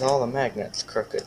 All the magnets crooked.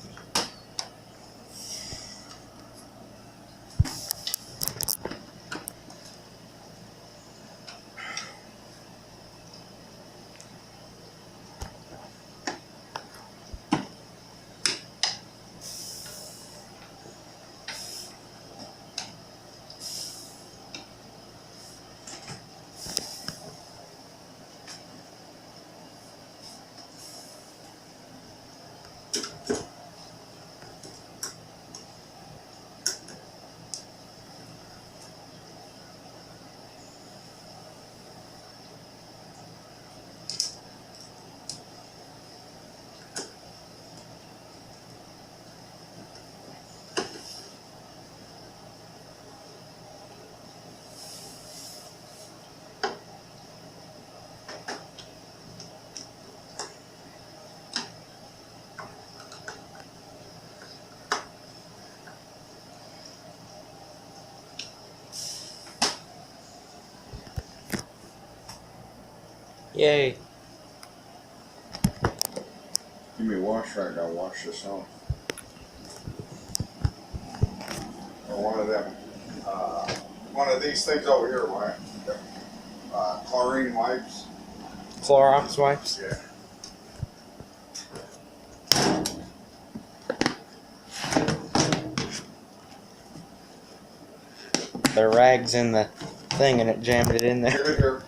Yay. Give me a washer, I gotta wash this off. Or one of these things over here, right? Chlorine wipes. Clorox wipes? Yeah. The rag's in the thing and it jammed it in there. Give it here.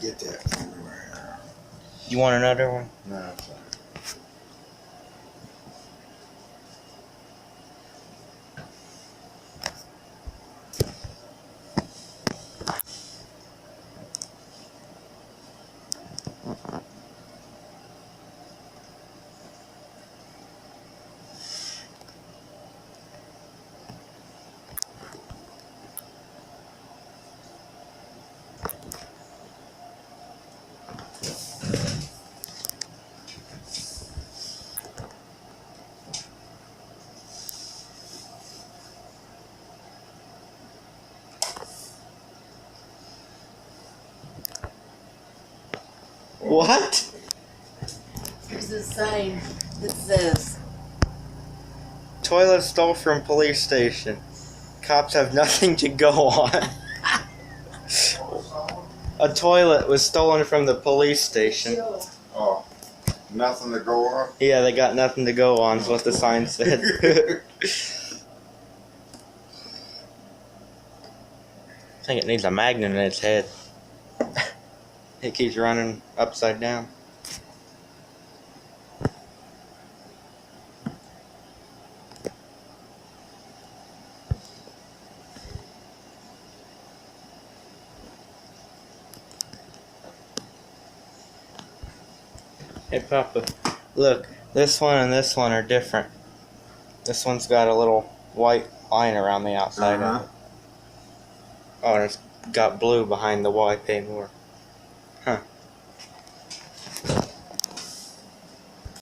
Get that from everywhere. You want another one? No, it's all right. What? There's a sign that says, Toilet stole from police station. Cops have nothing to go on. A toilet was stolen from the police station. Oh, nothing to go on? Yeah, they got nothing to go on, is what the sign said. I think it needs a magnet in its head. It keeps running upside down. Hey Papa, look, this one and this one are different. This one's got a little white line around the outside of it. Oh, and it's got blue behind the Y, pay more.